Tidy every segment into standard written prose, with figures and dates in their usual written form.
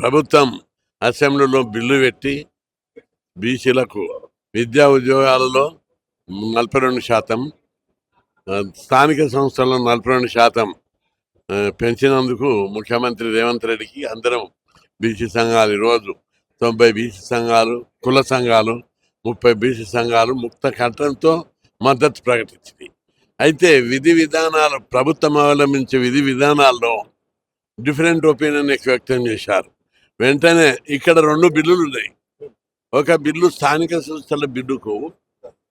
ప్రభుత్వం అసెంబ్లీలో బిల్లు పెట్టి బీసీలకు విద్యా ఉద్యోగాలలో 42%, స్థానిక సంస్థల్లో 42% పెంచినందుకు ముఖ్యమంత్రి రేవంత్ రెడ్డికి అందరం బీసీ సంఘాలు ఈరోజు 90 బీసీ సంఘాలు, కుల సంఘాలు, 30 బీసీ సంఘాలు ముక్త కంఠంతో మద్దతు ప్రకటించింది. అయితే విధి విధానాలు, ప్రభుత్వం అవలంబించే విధి విధానాల్లో డిఫరెంట్ ఒపీనియన్ వ్యక్తం చేశారు. వెంటనే ఇక్కడ 2 బిల్లులు ఉన్నాయి. ఒక బిల్లు స్థానిక సంస్థల బిల్లుకు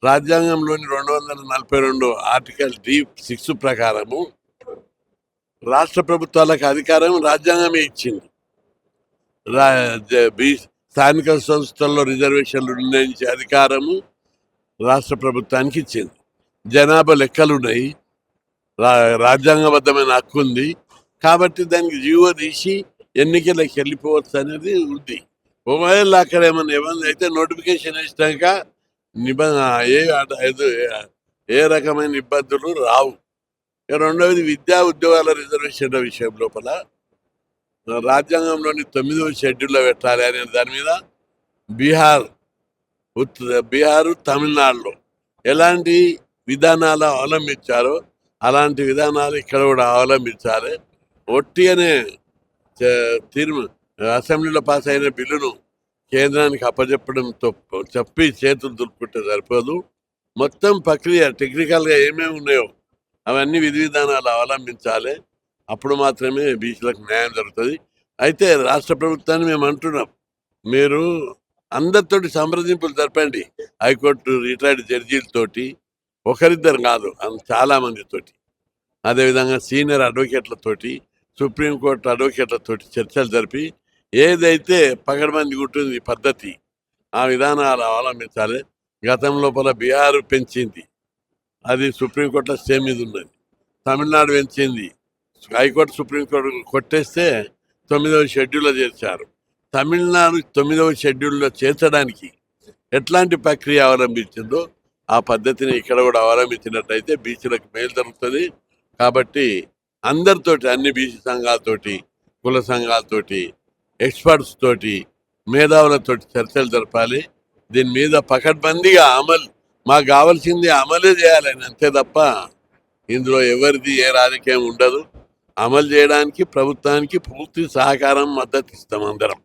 రాజ్యాంగంలోని 242 ఆర్టికల్ D6 ప్రకారము రాష్ట్ర ప్రభుత్వాలకు అధికారం రాజ్యాంగమే ఇచ్చింది. స్థానిక సంస్థల్లో రిజర్వేషన్లు నిర్ణయించే అధికారము రాష్ట్ర ప్రభుత్వానికి ఇచ్చింది. జనాభా లెక్కలు ఉన్నాయి, రాజ్యాంగబద్ధమైన హక్కు ఉంది. కాబట్టి దానికి జీవో తీసి ఎన్నికలకు వెళ్ళిపోవచ్చు అనేది ఉంది. ఒకవేళ అక్కడ ఏమైనా ఇబ్బంది అయితే నోటిఫికేషన్ ఇచ్చినాక ఏ రకమైన ఇబ్బందులు రావు. రెండవది విద్యా ఉద్యోగాల రిజర్వేషన్ల విషయం లోపల రాజ్యాంగంలోని 9వ షెడ్యూల్లో పెట్టాలి అనే దాని మీద బీహారు, తమిళనాడులో ఎలాంటి విధానాలు అవలంబించారో అలాంటి విధానాలు ఇక్కడ కూడా అవలంబించాలి. ఒట్టి అనే అసెంబ్లీలో పాస్ అయిన బిల్లును కేంద్రానికి అప్పచెప్పడంతో చెప్పి చేతులు దులుపుకుంటే సరిపోదు. మొత్తం ప్రక్రియ టెక్నికల్గా ఏమేమి ఉన్నాయో అవన్నీ విధి విధానాలు అవలంబించాలి. అప్పుడు మాత్రమే బీసీలకు న్యాయం జరుగుతుంది. అయితే రాష్ట్ర ప్రభుత్వాన్ని మేము అంటున్నాం, మీరు అందరితోటి సంప్రదింపులు జరపండి. హైకోర్టు రిటైర్డ్ జడ్జీలతోటి, ఒకరిద్దరు కాదు, చాలా మందితోటి, అదేవిధంగా సీనియర్ అడ్వకేట్లతోటి, సుప్రీంకోర్టు అడ్వకేట్లతోటి చర్చలు జరిపి ఏదైతే పగడబంది ఉంటుంది పద్ధతి ఆ విధానాలు అవలంబించాలి. గతం లోపల బీహారు పెంచింది, అది సుప్రీంకోర్టులో స్టే మీద ఉన్నది. తమిళనాడు పెంచింది, హైకోర్టు సుప్రీంకోర్టు కొట్టేస్తే 9వ షెడ్యూల్లో చేర్చారు. తమిళనాడు 9వ షెడ్యూల్లో చేర్చడానికి ఎట్లాంటి ప్రక్రియ అవలంబించిందో ఆ పద్ధతిని ఇక్కడ కూడా అవలంబించినట్టయితే బీసీలకు మేలు జరుగుతుంది. కాబట్టి అందరితోటి, అన్ని బీసీ సంఘాలతోటి, కుల సంఘాలతోటి, ఎక్స్పర్ట్స్ తోటి, మేధావులతోటి చర్చలు జరపాలి. దీని మీద పకడ్బందీగా మాకు కావాల్సింది అమలే చేయాలని, అంతే తప్ప ఇందులో ఎవరిది ఏ రాజకీయం ఉండదు. అమలు చేయడానికి ప్రభుత్వానికి పూర్తి సహకారం, మద్దతు ఇస్తాం అందరం.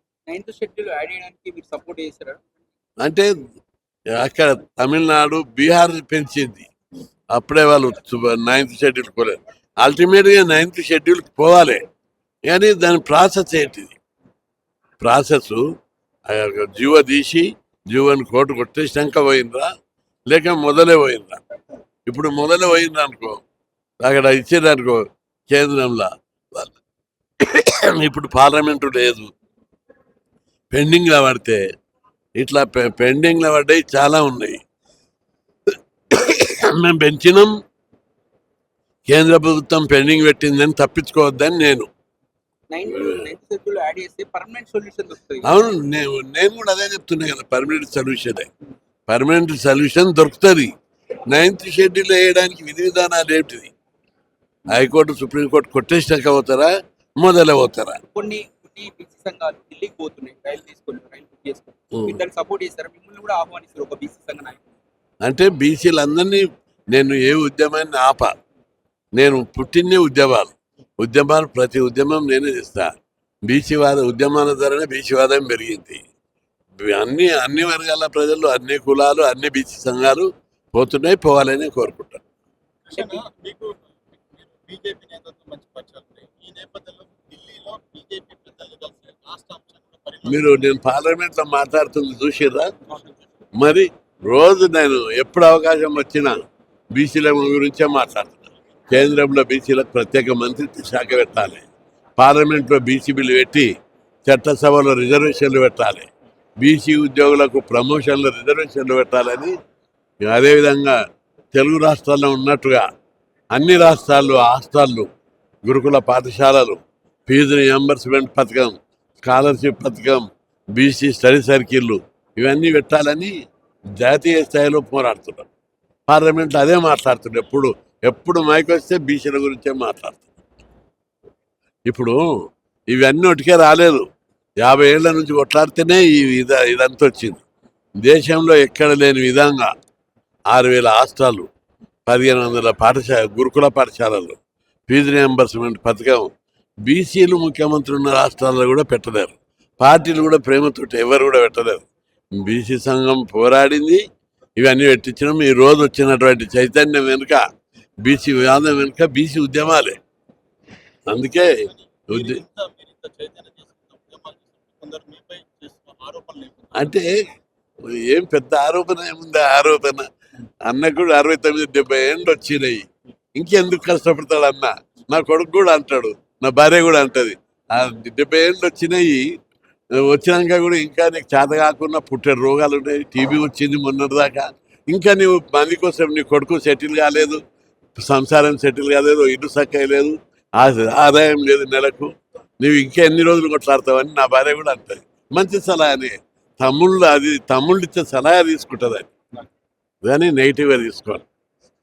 అంటే అక్కడ తమిళనాడు, బీహార్ పెంచింది, అప్పుడే వాళ్ళు 9th షెడ్యూల్ పోలేదు. అల్టిమేట్గా 9th షెడ్యూల్కి పోవాలి. కానీ దాని ప్రాసెస్ ఏంటిది? ప్రాసెస్ జీవో తీసి జీవోని కోర్టు కొట్టేసినాక పోయిందా లేక మొదలే పోయిందా? ఇప్పుడు మొదలే పోయిందా అనుకో, అక్కడ ఇచ్చేదనుకో కేంద్రంలో, ఇప్పుడు పార్లమెంటు లేదు, పెండింగ్లో పడితే ఇట్లా పెండింగ్లో పడ్డాయి చాలా ఉన్నాయి. మేము పెంచినాం, కేంద్ర ప్రభుత్వం పెండింగ్ పెట్టిందని తప్పించుకోవద్దని నేను. అవును, నేను కూడా అదే చెప్తున్నా కదా, పర్మనెంట్ సొల్యూషన్ దొరుకుతుంది. 9th షెడ్యూల్ వేయడానికి విధి విధానాలు ఏంటిది? హైకోర్టు, సుప్రీంకోర్టు కొట్టేసినాక పోతారా, మొదలే పోతారా? కొన్ని బీసీ సంఘాలు ఢిల్లీకి పోతున్నాయి, రైలు తీసుకొని సపోర్ట్ చేస్తారు, మిమ్మల్ని కూడా ఆహ్వానిస్తారు ఒక బీసీ సంఘ నాయకులు. అంటే బీసీలందరినీ నేను ఏ ఉద్యమాన్ని నేను పుట్టిందే ఉద్యమాలు ప్రతి ఉద్యమం నేనే చేస్తా. ఉద్యమాల ద్వారానే బీసీవాదం పెరిగింది. అన్ని వర్గాల ప్రజలు, అన్ని కులాలు, అన్ని బీసీ సంఘాలు పోతున్నాయి, పోవాలని కోరుకుంటాను. నేను పార్లమెంట్లో మాట్లాడుతుంది చూసిర్రా? మరి రోజు నేను ఎప్పుడు అవకాశం వచ్చినా బీసీల గురించే మాట్లాడుతున్నాను. కేంద్రంలో బీసీలకు ప్రత్యేక మంత్రిత్వ శాఖ పెట్టాలి, పార్లమెంట్లో బీసీ బిల్లు పెట్టి చట్టసభలో రిజర్వేషన్లు పెట్టాలి, బీసీ ఉద్యోగులకు ప్రమోషన్లు రిజర్వేషన్లు పెట్టాలని, అదేవిధంగా తెలుగు రాష్ట్రాల్లో ఉన్నట్టుగా అన్ని రాష్ట్రాల్లో హాస్టళ్ళు, గురుకుల పాఠశాలలు, ఫీజు రియంబర్స్మెంట్ పథకం, స్కాలర్షిప్ పథకం, బీసీ స్టడీ సర్కిళ్ళు ఇవన్నీ పెట్టాలని జాతీయ స్థాయిలో పోరాడుతున్నాం. పార్లమెంట్లో అదే మాట్లాడుతున్నాం. ఎప్పుడు మైక్ వస్తే బీసీల గురించే మాట్లాడుతున్నాం. ఇప్పుడు ఇవన్నీ ఒటికే రాలేదు. 50 ఏళ్ల నుంచి కొట్లాడితేనే ఇదంతా వచ్చింది. దేశంలో ఎక్కడ లేని విధంగా 6,000 హాస్టళ్ళు, 1,500 గురుకుల పాఠశాలలు, ఫీజు రియంబర్స్మెంట్ పథకం. బీసీలు ముఖ్యమంత్రి ఉన్న రాష్ట్రాల్లో కూడా పెట్టలేరు. పార్టీలు కూడా ప్రేమతోటి ఎవరు కూడా పెట్టలేరు. బీసీ సంఘం పోరాడింది, ఇవన్నీ పెట్టించడం. ఈ రోజు వచ్చినటువంటి చైతన్యం వెనుక, బీసీ వివాదం వెనుక బీసీ ఉద్యమాలే. అందుకే అంటే ఏం పెద్ద ఆరోపణ ఏముంది? ఆరోపణ అన్న కూడా 69-70 ఏళ్ళు వచ్చినాయి, ఇంకెందుకు కష్టపడతాడు అన్న. నా కొడుకు కూడా అంటాడు, నా భార్య కూడా అంటది, 70 ఏళ్ళు వచ్చినాయి, వచ్చినాక కూడా ఇంకా నీకు చేత కాకుండా పుట్టే రోగాలు ఉన్నాయి, టీబీ వచ్చింది మొన్నటిదాకా, ఇంకా నీవు మంది కోసం నీ కొడుకు సెటిల్ కాలేదు, సంసారం సెటిల్ కాలేదు, ఇల్లు సక్కలేదు, ఆదాయం లేదు నెలకు, నువ్వు ఇంకా ఎన్ని రోజులు కొట్లాడతావని నా భార్య కూడా అంటది. మంచి సలహాని తమ్ముళ్ళు ఇచ్చే సలహా తీసుకుంటుంది అని, కానీ నెగిటివ్గా తీసుకోవాలి.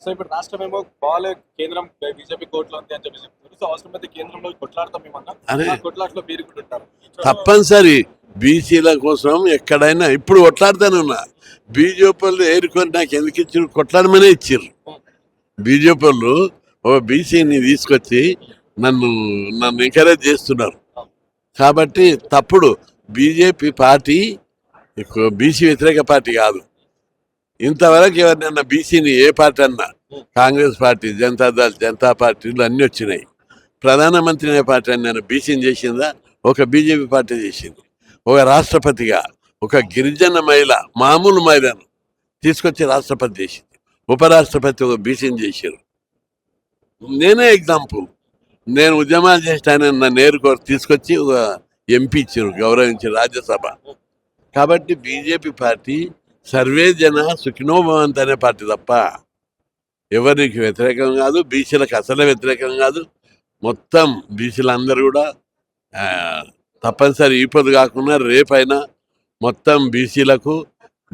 సో ఇప్పుడు రాష్ట్రం ఏమో బాలే, కేంద్రం బీజేపీ కోర్టులో ఉంది అని చెప్పి చెప్తున్నారు. సో అవసరమైతే కేంద్రంలో కొట్లాడతాం మేమన్నా, అరే కొట్లాట్లో మీరు కూడా ఉంటారు. తప్పనిసరి బీసీల కోసం ఎక్కడైనా ఇప్పుడు కొట్లాడుతానున్నా. బీజేపీ వాళ్ళు ఏరుకొని నాకు ఎందుకు ఇచ్చారు? కొట్లాడమనే ఇచ్చారు. బీజేపీ వాళ్ళు ఓ బీసీని తీసుకొచ్చి నన్ను ఎంకరేజ్ చేస్తున్నారు. కాబట్టి తప్పుడు. బీజేపీ పార్టీ బీసీ వ్యతిరేక పార్టీ కాదు. ఇంతవరకు ఎవరినన్నా బీసీని ఏ పార్టీ అన్నా, కాంగ్రెస్ పార్టీ, జనతాదళ్, జనతా పార్టీలు అన్నీ వచ్చినాయి. ప్రధానమంత్రి అనే పార్టీ అన్న బీసీని చేసిందా? ఒక బీజేపీ పార్టీ చేసింది. ఒక రాష్ట్రపతిగా ఒక గిరిజన మహిళ, మామూలు మహిళను తీసుకొచ్చి రాష్ట్రపతి చేసింది. ఉపరాష్ట్రపతి ఒక బీసీని చేశారు. నేనే ఎగ్జాంపుల్. నేను ఉద్యమాలు చేసిన నన్ను తీసుకొచ్చి ఒక ఎంపీ ఇచ్చారు, గౌరవించారు రాజ్యసభ. కాబట్టి బీజేపీ పార్టీ సర్వే జన సుఖినో భవంతు అనే పార్టీ తప్ప ఎవరికి వ్యతిరేకం కాదు, బీసీలకు అసలే వ్యతిరేకం కాదు. మొత్తం బీసీలందరూ కూడా తప్పనిసరి ఈ పొద్దు కాకుండా రేపైనా మొత్తం బీసీలకు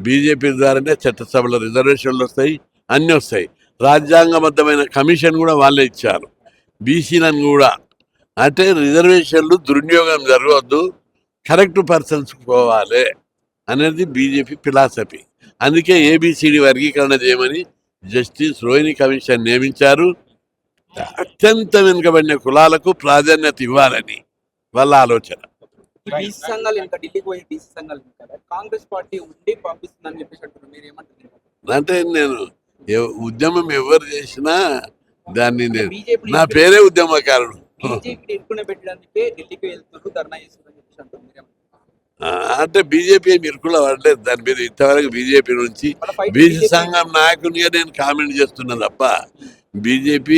బీజేపీ ద్వారానే చట్టసభలో రిజర్వేషన్లు వస్తాయి, అన్నీ వస్తాయి. రాజ్యాంగబద్ధమైన కమిషన్ కూడా వాళ్ళే ఇచ్చారు. బీసీలను కూడా అంటే రిజర్వేషన్లు దుర్వినియోగం జరగవద్దు, కరెక్ట్ పర్సన్స్ పోవాలి అనేది బీజేపీ ఫిలాసఫీ. అందుకే ఏబిసిడి వర్గీకరణ చేయమని జస్టిస్ రోహిణి కమిషన్ నియమించారు. అత్యంత వెనుకబడిన కులాలకు ప్రాధాన్యత ఇవ్వాలని వాళ్ళ ఆలోచన. బీసీ సంఘాలు ఇంకా ఢిల్లీకి పోయి బీసీ సంఘాలు ఇంకా కాంగ్రెస్ పార్టీ ఉండి పంపిస్తుందని చెప్పేసి అంటున్నారు. మీరు ఏమంటారు? అంటే నేను ఉద్యమం ఎవరు చేసినా దాన్ని నా పేరే ఉద్యమకారుడు. బీజేపీ ఇరుకునే పెట్టడానికే ఢిల్లీకి వెళ్తున్నారు, ధర్నా చేస్తున్నారని చెప్పేసి అంటున్నారు. అంటే బీజేపీ ఇరుకులో పడలేదు. దాని మీద ఇంతవరకు బీజేపీ నుంచి బీసీ సంఘం నాయకునిగా నేను కామెంట్ చేస్తున్నా తప్ప, బీజేపీ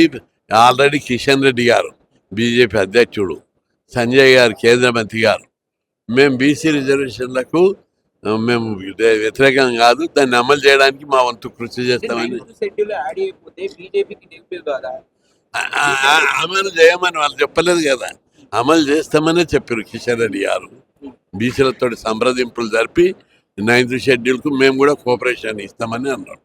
ఆల్రెడీ కిషన్ రెడ్డి గారు బీజేపీ అధ్యక్షుడు, సంజయ్ గారు కేంద్ర మంత్రి గారు, మేము బీసీ రిజర్వేషన్లకు మేము వ్యతిరేకం కాదు, దాన్ని అమలు చేయడానికి మా వంతు కృషి చేస్తామని. అమలు చేయమని వాళ్ళు చెప్పలేదు కదా, అమలు చేస్తామనే చెప్పారు కిషన్ రెడ్డి గారు. బీసీలతో సంప్రదింపులు జరిపి 9th షెడ్యూల్కు మేము కూడా కోఆపరేషన్ ఇస్తామని అన్నారు.